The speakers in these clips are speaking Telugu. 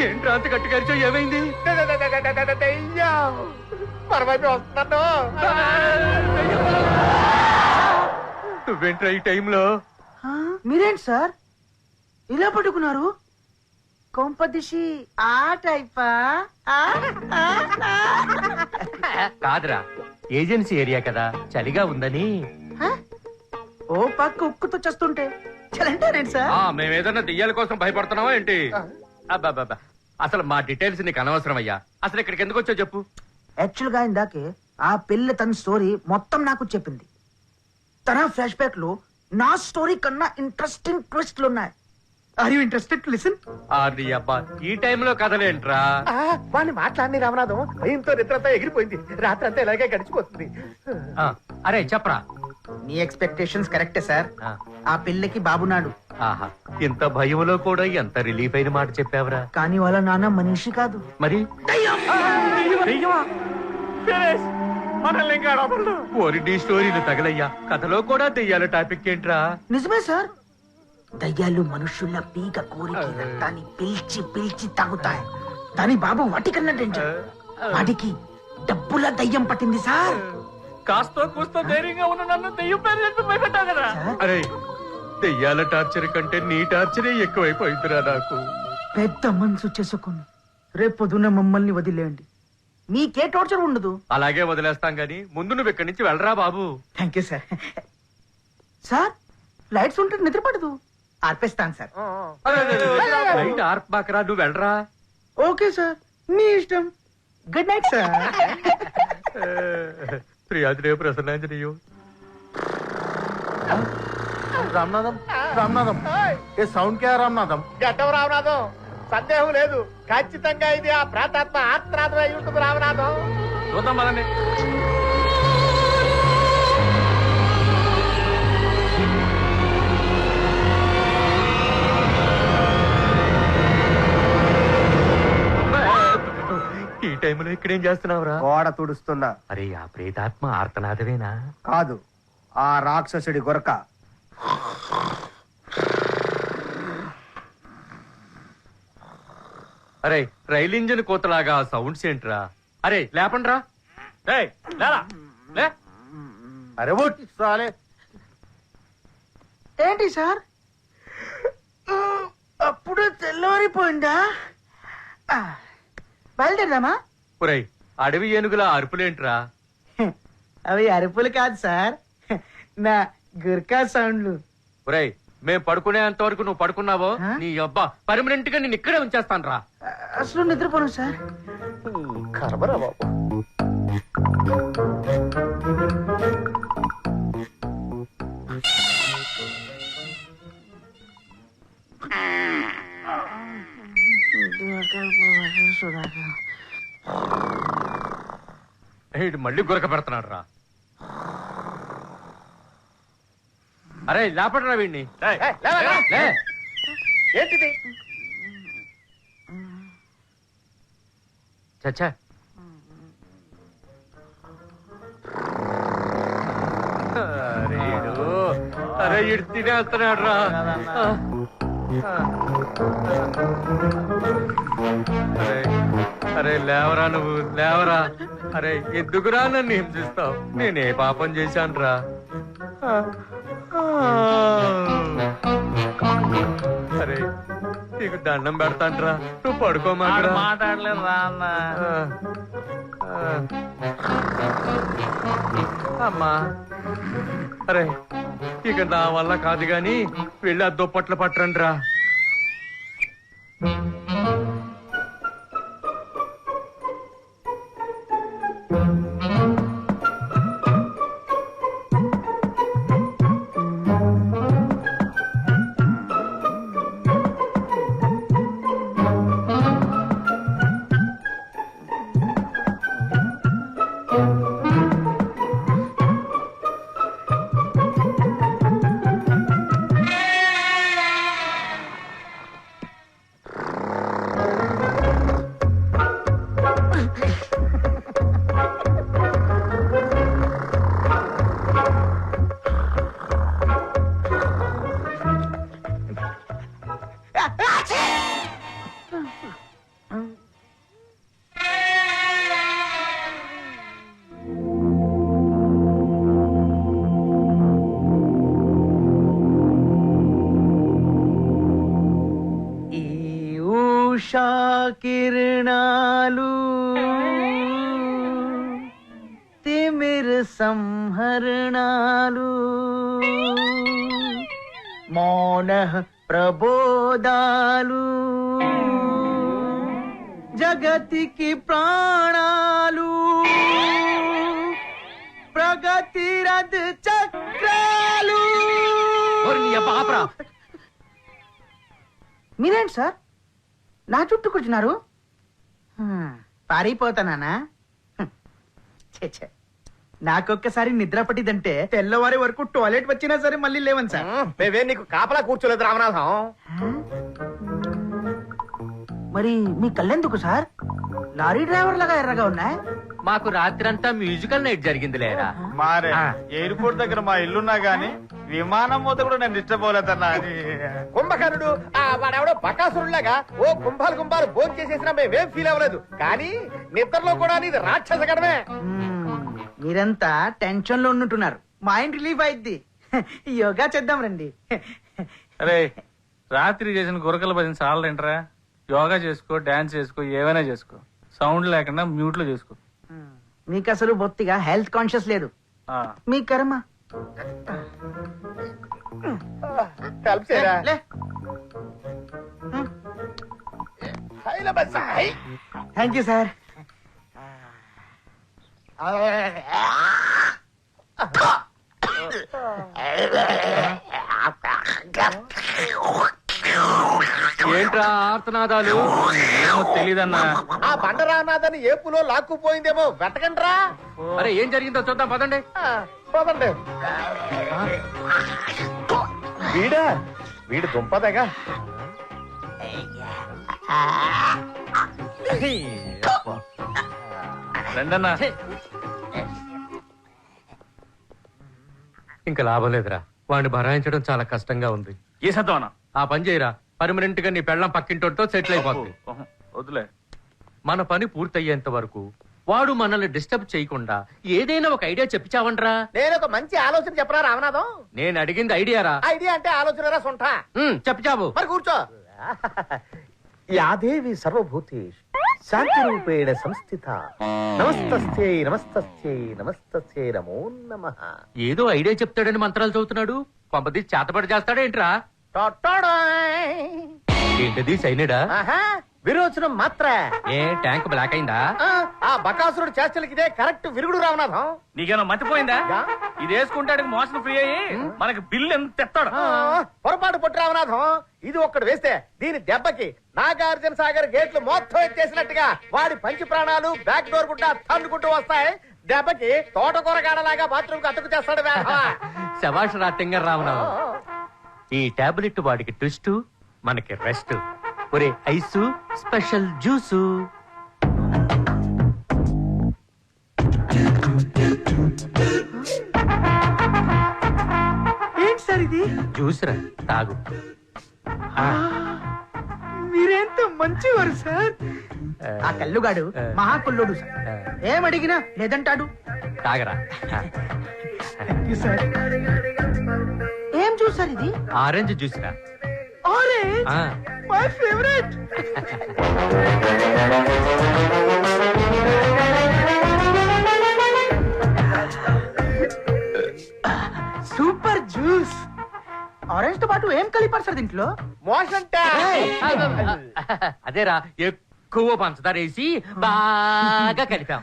ఏంట్రా అంత గట్టిగా అరిచావు? ఏమైంది? మరవైపు వస్తున్నాను. నువ్వేంట్రా ఈ టైంలో? మీరేంటి సార్ ఇలా పట్టుకున్నారు? కొంపదిషి ఆ టైపా? కాదురా, ఏజెన్సీ ఏరియా కదా, చలిగా ఉందని. ఓ పక్క ఉక్కుతో చేస్తుంటే చలంటారేంటి సార్? మేమేదన్నా దెయ్యాల కోసం భయపడుతున్నావా ఏంటి? అబ్బాబ్బా, అసలు మా డీటెయిల్స్ నీకు అనవసరం అయ్యా. అసలు ఇక్కడికి ఎందుకు వచ్చావు చెప్పు. యాక్చువల్ గా ఇందాకే ఆ పిల్ల తన స్టోరీ మొత్తం నాకు చెప్పింది. తన ఫ్లాష్ బ్యాక్ లో నా స్టోరీ కన్నా ఇంట్రెస్టింగ్ ట్విస్ట్లు ఉన్నాయి. Are you interested to listen? ఆర్డి అబ్బా, ఈ టైంలో కథలేంట్రా? వాడిని మాట్లాడి రామనాథం భయంతో నిద్రంతా ఎగిరిపోయింది. రాత్రి అంతా ఇలాగే గడిచిపోతుంది. అరే చెప్పరా. మీ ఎక్స్పెక్టేషన్స్ కరెక్టే సార్. ఆ పిల్లకి బాబునాడు. ఆహా, ఇంత భయంలో కూడా ఎంత రిలీఫ్ అయిన మాట చెప్పావరా. కానీ వాళ్ళ నాన్న మనిషి కాదు, మరి ఓరి స్టోరీలు తగలయ్యా. కథలో కూడా దెయ్యాల టాపిక్ ఏంట్రా? నిజమే సార్. దయ్యాలు మనుషుల పీక కోరికి రక్తాన్ని పిలిచి పిలిచి తాగుతాయి. దాని బాబు వాటికన్నా డేంజర్. వాడికి డబ్బుల దయ్యం పట్టింది సార్. కాస్తో కూస్తో ధైర్యంగా ఉన్న నన్ను దెయ్యం పేరు భయపెట్టావు కదా. అరే, దెయ్యాల టార్చర్ కంటే నీ టార్చరే ఎక్కువైపోయిందిరా నాకు. పెద్ద మనసు చేసుకుని రేపొద్దున మమ్మల్ని వదిలేయండి, మీకే టార్చర్ ఉండదు. అలాగే వదిలేస్తాం గాని ముందు నువ్వు ఇక్కడి నుంచి వెళ్ళరా బాబు. Thank you sir. Sir, lights ఉంటే నిద్రపడదు, ఆర్పేస్తాను సార్. లైట్ ఆర్పాకరా, నువ్వు వెళ్ళరా. ఓకే సార్, మీ ఇష్టం. Good night sir. ప్రియాజనేయ ప్రసన్నాంజనేయో. రామనాథం, రామనాథం, ఏ సౌండ్ క్యా రామనాథం? గడ్డం రామనాథం, సందేహం లేదు, ఖచ్చితంగా ఇది ఆ ప్రాతాత్మ ఆత్మనాథం అయి ఉంటుంది రామనాథం. చూద్దాం పదండి. ఈ టైంలో ఇక్కడేం చేస్తున్నావురా? గోడ తుడుస్తున్నా. అరే, ఆ ప్రేతాత్మ ఆర్తనాదవేనా? కాదు, ఆ రాక్షసుడి గొరక. అరే, రైలు ఇంజిన్ కోతలాగా సౌండ్స్ ఏంట్రా? అరే లేపండ్రా. అరే సాలే. ఏంటి సార్, అప్పుడు తెల్లవారిపోయిందా? బయలుదేరదామా? ఒరేయ్, అడవి ఏనుగుల అరుపులేంట్రా? అవి అరుపులు కాదు సార్, నా గుర్కా సౌండ్లు. ఒరేయ్, మేం పడుకునేంత వరకు నువ్వు పడుకున్నావో నీ అబ్బా పర్మనెంట్ గా నేను ఇక్కడే ఉంచేస్తాను రా. అసలు నిద్రపోను సార్. కర్మరా బాబు. మళ్ళీ గురక పెడుతున్నాడు రా. అరే లేపడరా వీడిని. ఏంటిది? చచ్చా, అరే ఇడు తినేస్తున్నాడు రా. అరే అరే లేవరా, నువ్వు లేవరా. అరే ఎందుకురా నన్ను హింసిస్తావు? నేనే పాపం చేశాను రా. అరే నీకు దండం పెడతాంట్రా, నువ్వు పడుకోమాట. మాట్లాడలేదు రా అన్న. అమ్మా, అరే ఇక నా వల్ల కాదు గాని వెళ్ళి ఆ దుప్పట్లు పట్టండి రా. ఉషా కిరణాలు తిమిర సంహరణాలు మౌన ప్రబోధాలు జగతికి ప్రాణాలు ప్రగతి రథ చక్రాలు. మీరేంటి సార్ నా చుట్టూ కూర్చున్నారు? పారిపోతానా? నాకొక్కసారి నిద్ర పట్టిదంటే తెల్లవారి వరకు టాయిలెట్ వచ్చినా సరే మళ్ళీ లేవని సార్. మేమే నీకు కాపలా కూర్చోలేదు రామనాథం. మరి మీ కళ్ళెందుకు సార్ లారీ డ్రైవర్ లాగా ఎర్రగా ఉన్నాయి? మాకు రాత్రంతా మ్యూజికల్ నైట్ జరిగింది లేరా. మారే ఎయిర్పోర్ట్ దగ్గర మా ఇల్లున్నా గానీ విమానం మూత కూడా నేను ఇష్టపోలేదన్నా. కుంభకర్ణుడు వాడెవడో బకాసురులాగా ఓ కుంభాలు కుంభాలు భోజనం చేసేసినా మేమేం ఫీల్ అవ్వలేదు. కానీ నిద్రలో కూడా నీది రాక్షస గడమే. మీరంతా టెన్షన్ లో ఉన్నట్టున్నారు. మైండ్ రిలీఫ్ అయిద్ది. యోగా చేద్దాం రండి. అరే రాత్రి చేసిన గురకల భజన చాలంటరా. యోగా చేసుకో, డాన్స్ చేసుకో, ఏమైనా చేసుకో, సౌండ్ లేకుండా మ్యూట్ లో చేసుకో. మీకు అసలు బొత్తిగా హెల్త్ కాన్షియస్ లేదు. ఆ, మీ కర్మ. హెల్ప్ చేయరా? లే. Thank you sir. ఏంట్రా ఆర్తనాదాలు? ఏమో తెలీదన్నా. ఆ బండరానాథని ఏపులో లాక్కుపోయిందేమో వెతకండ్రా. అరే ఏం జరిగిందో చూద్దాం పదండి. పోదండి. వీడా వీడు దుంపదగా. రండన్నా. ఇంకా లాభం లేదురా, వాడిని భరాయించడం చాలా కష్టంగా ఉంది. ఏ సత్వనా? ఆ పని చేయరా, పర్మనెంట్ గా నీ పెళ్ళం పక్కింటోతో సెటిల్ అయిపోతుంది. వద్దులే. మన పని పూర్తయ్యేంత వరకు వాడు మనల్ని డిస్టర్బ్ చేయకుండా ఏదైనా ఒక ఐడియా చెప్పిచావంట్రా. నేను ఒక మంచి ఆలోచన చెప్పరా రామనాథం? నేను అడిగింది ఐడియారా. ఐడియా అంటే ఆలోచన రా సొంట. చెప్పిచావు. మరి కూర్చో. యాదేవి సర్వభూతేషు శాంతి రూపేణ సంస్థిత నమస్తస్యై నమస్తస్యై నమస్తస్యై నమో నమః. ఏదో ఐడియా చెప్తాడని మంత్రాలు చదువుతున్నాడు. కొంపది చేతపడి చేస్తాడేంట్రా? ఏంటది సైనిడా? విరోచనం మాత్ర. ఏ ట్యాంక్ బ్లాక్ అయిందా? ఆ బకాసురుడు చేష్టలకి ఇదే కరెక్ట్ విరుగుడు రామనాథం. నీకేమో మతిపోయిందా? ఇది వేసుకుంటాడు మోషన్ ఫ్రీ అయ్యి మనకి బిల్లు ఎంత తెస్తాడు. పొరపాటు పొట్టు రామనాథం. ఇది ఒక్కడు వేస్తే దీని దెబ్బకి నాగార్జున సాగర్ గేట్లు మొత్తం ఎత్తేసినట్టుగా వాడి పంచి ప్రాణాలు బ్యాక్ డోర్ గుండా తన్నుకుంటూ వస్తాయి. దెబ్బకి తోటకూరగాడలాగా బాత్రూమ్ కు అతుకు చేస్తాడు. శభాష్ రా తింగర్ రామరావు. ఈ టాబ్లెట్ వాడికి ట్విస్ట్, మనకి రెస్ట్. ఒరే ఐసు స్పెషల్ జ్యూసు. ఏంటి సార్ ఇది? జ్యూస్ రా, తాగు. మీరెంత మంచివారు సార్. ఆ కల్లుగాడు మహాకుల్లుడు సార్. ఏమడిగినా లేదంటాడు. తాగరా. ఏం చూసారు ఇది? ఆరెంజ్ జ్యూస్ రా. Orange my favourite. Super juice. Orange తో పాటు ఏం కలిపారు సార్ దీంట్లో? మోషన్ అదేరా, ఎక్కువ పంచదార వేసి బాగా కలిపాం.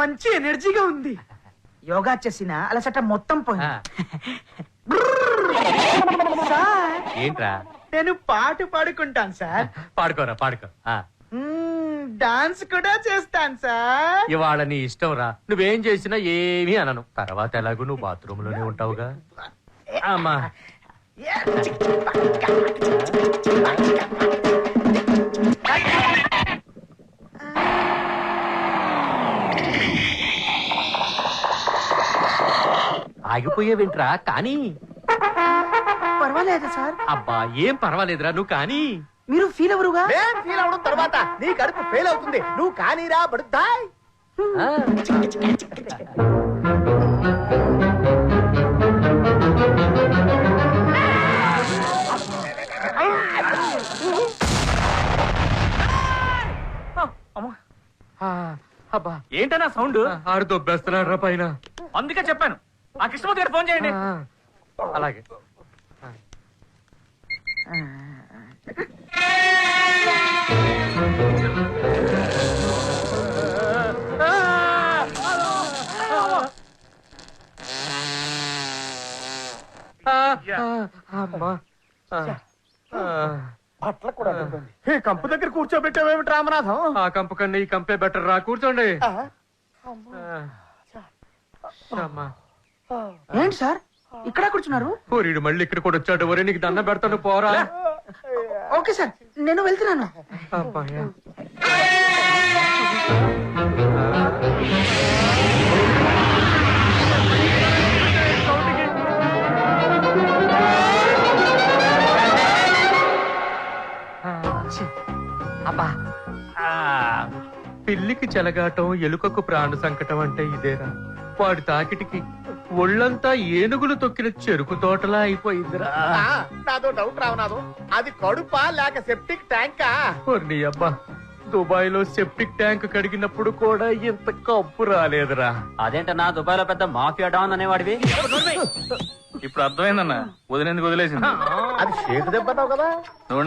మంచి ఎనర్జీగా ఉంది. యోగా చేసిన అలసట మొత్తం పోయింది. సార్ ఏంట్రా? నేను పాట పాడుకుంటాను సార్. పాడుకోరా, పాడుకో. డాన్స్ కూడా చేస్తాను సార్. ఇవాళ నీ ఇష్టం రా, నువ్వేం చేసినా ఏమీ అనను. తర్వాత ఎలాగో నువ్వు బాత్రూమ్ లోనే ఉంటావుగా. అమ్మా ఆగిపోయేవేంట్రా? కానీ పర్వాలేదు సార్. అబ్బా ఏం పర్వాలేదురా, నువ్వు కానీ. మీరు ఫీల్ ఎవరుగా? నేను ఫీల్ అవడం తర్వాత నీ కడుపు ఫెయిల్ అవుతుంది. నువ్వు కానీరా బడుద్దాయ్. అబ్బా ఏంటన్నా సౌండ్? ఆడు దొబ్బేస్తున్నాడు రా పైన. అందుకే చెప్పాను ఆ కృష్ణమూర్తి గారు ఫోన్ చేయండి. అలాగే. బట్టలు కూడా ఈ కంపు దగ్గర కూర్చోబెట్టావేమిటి రామనాథం? ఆ కంపు కన్నా ఈ కంపే బెటర్ రా. కూర్చోండి. ఏంటి సార్ ఇక్కడ కూర్చున్నారు? ఊరిడు మళ్ళీ ఇక్కడ కూడా వచ్చాడు. ఒరే నీకు దండం పెడతాను పోరా. ఓకే సార్ నేను వెళ్తున్నాను. అబ్బాయ్యా. అబ్బా పిల్లికి చెలగాటం ఎలుకకు ప్రాణ సంకటం అంటే ఇదేరా. వాడి తాకిటికి ఒళ్ళంతా ఏనుగులు తొక్కిన చెరుకు తోటలా అయిపోయిందిరా. నాదో డౌట్ రామనాథం, అది కడుపా లేక సెప్టిక్ ట్యాంకా? నీ అబ్బా, దుబాయ్ లో సెప్టిక్ ట్యాంక్ కడిగినప్పుడు కూడా ఇంత కప్పు రాలేదురా. అదేంటన్నా దుబాయ్ లో పెద్ద మాఫియా డాన్ అనేవాడివి. ఇప్పుడు అర్థమైందన్నా, వదిలేందుకు వదిలేసింది. అది చేతి దెబ్బతావు కదా. నువ్వు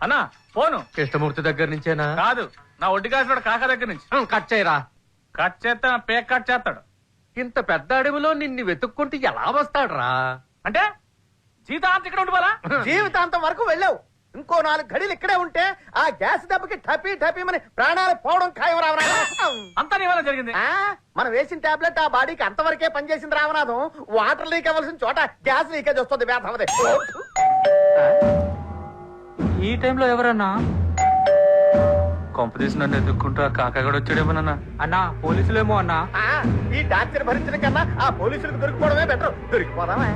అన్నా ఫోను కృష్ణమూర్తి దగ్గర నుంచేనా? కాదు, నా ఒడ్డు కాసిన కాక దగ్గర నుంచి. కట్ చేయరా. కట్ చేస్తా, పేక్ కట్ చేస్తాడు. ఇంత పెద్ద అడవిలో నిన్ను వెతుక్కుంటూ ఎలా వస్తాడ్రా? అంటే జీతాంతం ఇక్కడ ఉండిపోలా? జీవితాంతం వరకు వెళ్ళావు. ఇంకో 4 గడిలు ఇక్కడే ఉంటే ఆ గ్యాస్ దెబ్బకి టపీ టపీమని ప్రాణాలు పోవడం ఖాయం రామనాథం. అంతా నీ వల్ల జరిగింది. మనం వేసిన టాబ్లెట్ ఆ బాడీకి అంతవరకే పనిచేసింది రామనాథం. వాటర్ లీక్ అవ్వాల్సిన చోట గ్యాస్ లీకేజ్ వస్తుంది. వేధవదే. ఈ టైంలో ఎవరన్నా కొంప తీసి నన్ను ఎదుక్కుంటూ ఆ కాకా కూడా వచ్చాడేమోనన్నా. అన్నా పోలీసులేమో అన్నా. ఈ టార్చర్ భరించడం కన్నా ఆ పోలీసులకు దొరికిపోవడమే బెటర్. దొరికిపోదామా?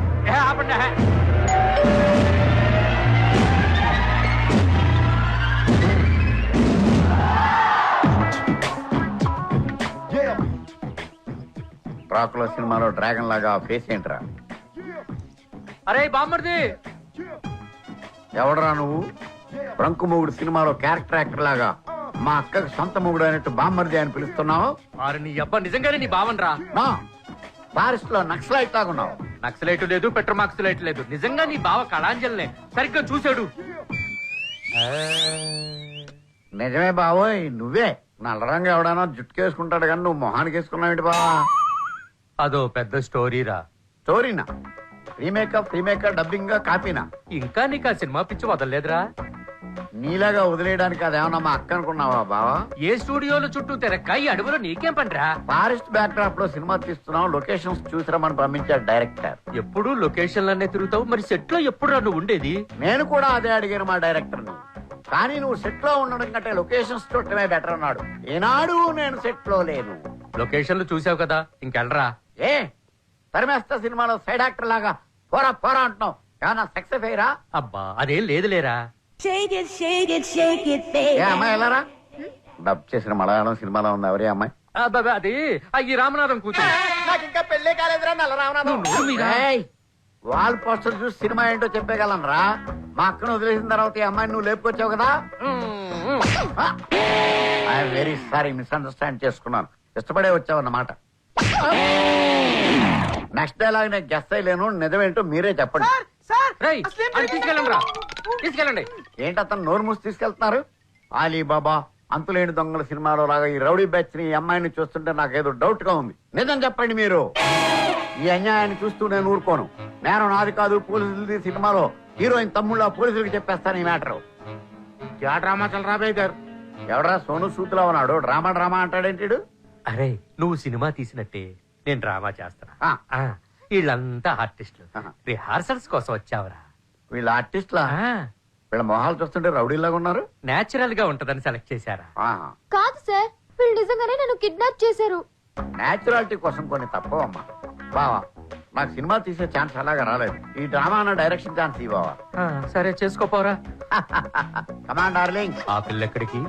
డ్రాకులా సినిమాలో డ్రాగన్ లాగా ఫేస్ ఏంట్రా? అరే బామ్మర్ది, ఎవడరా నువ్వు? బ్రంకు మొగుడు సినిమాలో క్యారెక్టర్ యాక్టర్ లాగా మా అక్కకి సొంత మొగుడు అయినట్టు బామ్మర్ది అని పిలుస్తున్నావు? ఆరు నీ అబ్బా నిజంగానే నీ బావన్రా. నా ఫారెస్ట్ లో నక్సలైట్ లాగున్నావు. నక్సలైట్ లేదు, పెట్రోమాక్సలైట్ లేదు. నిజంగా నీ బావ కళాంజలినే సరిగ్గా చూశాడు. నిజమే బావోయ్, నువ్వే. నల్లరంగా ఎవడైనా జుట్టుకేసుకుంటాడు కానీ నువ్వు మొహానికి వేసుకున్నావు బావా? అదో పెద్ద స్టోరీరా. స్టోరీనా? Remake dubbing కాపీనా? ఇంకా నీకు ఆ సినిమా పిచ్చి వదలలేదురా. నీలాగా వదిలేయడానికి అదేమన్నా మా అక్క అనుకున్నావా బావా? ఏ స్టూడియోలో చుట్టూ తెరక్క ఈ అడవిలో నీకేం పనిరా? ఫారెస్ట్ బ్యాక్ డ్రాప్ లో సినిమా తీస్తున్నాం, లొకేషన్స్ చూసిరమని పంపించాడు డైరెక్టర్. ఎప్పుడు లొకేషన్లనే తిరుగుతావు, మరి సెట్ లో ఎప్పుడు నువ్వు ఉండేది? నేను కూడా అదే అడిగాను మా డైరెక్టర్ ని. కానీ నువ్వు సెట్ లో ఉండడం కంటే లొకేషన్స్ చూడటమే బెటర్ అన్నాడు. ఏనాడు నేను సెట్ లో లేను. లొకేషన్లు చూసావు కదా, ఇంకెళ్ళరా. ఏ తరిమేస్తా సినిమాలో సైడ్ యాక్టర్ లాగా పోరా పోరా అంటున్నావు. ఏమన్నా సక్సెస్ అయ్యరా? అబ్బా అదేం లేదులేరా. ఏ అమ్మాయి వెళ్ళారా? డబ్ చేసిన మలయాళం సినిమాలో ఉంది. ఎవరే అమ్మాయి? అబ్బా అది ఈ రామనాథం కూర్చొని. నాకు ఇంకా పెళ్ళే కాలేదురా నల్ల రామనాథం. వాల్ పోస్టర్ చూసి సినిమా ఏంటో చెప్పగలను రా. మా అక్కను వదిలేసిన తర్వాత ఈ అమ్మాయిని నువ్వు లేపుకొచ్చావు కదా. ఐఎమ్ వెరీ సారీ, మిస్అండర్స్టాండ్ చేసుకున్నాను. ఇష్టపడే వచ్చావన్నమాట. నెక్స్ట్ డైలాగ్ నేను గెస్ట్ అయ్యలేను. నిజమేంటో మీరే చెప్పండి. రేయ్, అది తీసుకెళ్ళండి రా, తీసుకెళ్ళండి. ఏంటి అతను నోరు మూసి తీసుకెళ్తున్నారు? అలీబాబా అంతులేని దొంగల సినిమాలో లాగా ఈ రౌడీ బ్యాచ్ ని, ఈ అమ్మాయిని చూస్తుంటే నాకేదో డౌట్ గా ఉంది. నిజం చెప్పండి మీరు. ఈ అన్యాయాన్ని చూస్తూ నేను ఊరుకోను. నేను నాది కాదు పోలీసులది సినిమాలో హీరోయిన్ తమ్ముళ్ళ పోలీసులకు చెప్పేస్తాను ఈ మ్యాటర్. డ్రామా చల్ రాబోయ్ గారు. ఎవడరా సోను సూతులా ఉన్నాడు? డ్రామా అంటాడేంటి? అరే నువ్వు సినిమా తీసినట్టే నేను డ్రామా చేస్తున్నా. వీళ్ళంతా ఆర్టిస్టులు. రిహార్సల్స్ కోసం వచ్చావరా? వీళ్ళ ఆర్టిస్ట్లా? వీళ్ళ మొహాలు చూస్తుంటే రౌడీలాగా ఉన్నారు. నేచురల్ గా ఉంటదని సెలెక్ట్ చేశారా? కాదు సార్, వీళ్ళు నిజంగానే నన్ను కిడ్నాప్ చేశారు. నేచురాలిటీ కోసం కొన్ని తప్పవమ్మా. బావా నాకు సినిమా తీసే ఛాన్స్ అలాగా రాలేదు. ఈ డ్రామా అన్న డైరెక్షన్ ఛాన్స్ ఇవ్వవా? సరే చేసుకోపోరా. Command darling. ఆ పిల్ల ఎక్కడికి?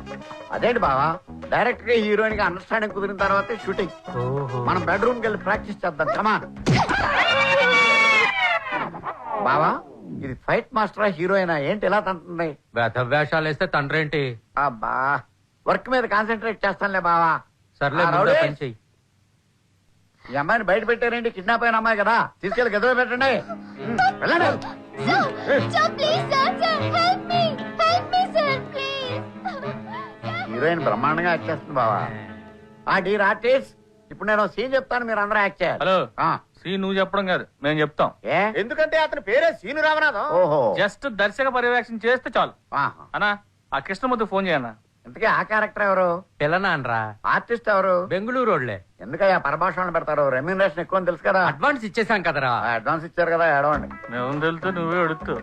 అదేంటి బావా, డైరెక్ట్ గా హీరోయిన్ గా అండర్స్టాండింగ్ కుదిరిన తర్వాతే షూటింగ్. మనం బెడ్రూమ్ కి వెళ్ళి ప్రాక్టీస్ చేద్దాం. కమాన్. బావా ఇది ఫైట్ మాస్టరా హీరోయినా ఏంటి ఇలా తంటుంది? వేషాలు వేస్తే తండ్రేంటి? అబ్బా వర్క్ మీద కాన్సన్ట్రేట్ చేస్తానులే బావా. సర్లే ఆ, ముందు రౌడీ, పని చెయ్యి. ఈ అమ్మాయిని బయట పెట్టారండి, కిడ్నాప్ అయిన అమ్మాయి కదా, తీసుకెళ్ళి గదిలో పెట్టండి. వెళ్ళండి. Sir please sir sir help me sir please. Heroine బ్రహ్మాండంగా యాక్ట్ చేస్తుంది బావా. ఆ డీర్ ఆర్టిస్ట్, ఇప్పుడు నేను సీన్ చెప్తాను, మీరు అందరూ యాక్ట్ చేయాలి. హలో ఆ, సీ నువ్వు చెప్పడం కాదు మేము చెప్తాం. ఏ ఎందుకంటే అతని పేరే సీను రామనాథం. ఓహో, జస్ట్ దర్శక పర్యవేక్షణ చేస్తే చాలు. ఆహా. అన్నా ఆ కృష్ణమూర్తి ఫోన్ చేయన్నా. ఇంతకీ ఆ క్యారెక్టర్ ఎవరు, పిల్లనాన్రా ఆర్టిస్ట్ ఎవరు? బెంగళూరు రోడ్లే. ఎందుకయ్యా పరభాషణలు పెడతారు, రెమ్యూనరేషన్ ఎక్కువ అని తెలుసు కదా. అడ్వాన్స్ ఇచ్చేసాం కదరా. అడ్వాన్స్ ఇచ్చారు కదా, ఏడవండి. మేము తెలుస్తూ నువ్వే అడుగుతూ.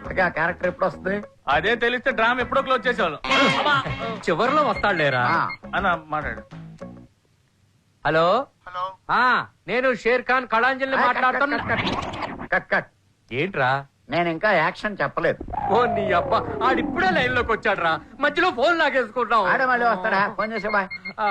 ఇంతకీ ఆ క్యారెక్టర్ ఎప్పుడు వస్తుంది? అదే తెలిస్తే డ్రామా ఎప్పుడో క్లోజ్ చేసేవాళ్ళం. చివరిలో వస్తాడులేరా. ఆ, అన్న మాట్లాడు. హలో ఆ నేను షేర్ ఖాన్ కళాంజలిని మాట్లాడుతున్నా. Cut cut. ఏంట్రా నేను ఇంకా యాక్షన్ చెప్పలేదు. ఓ నీ అబ్బా ఆడిప్పుడే లైన్ లోకి వచ్చాడ్రా, మధ్యలో ఫోన్ లాగేసుకుంటాం. ఆడే మళ్ళీ వస్తాడా, ఫోన్ చేసే బాయ్. ఆ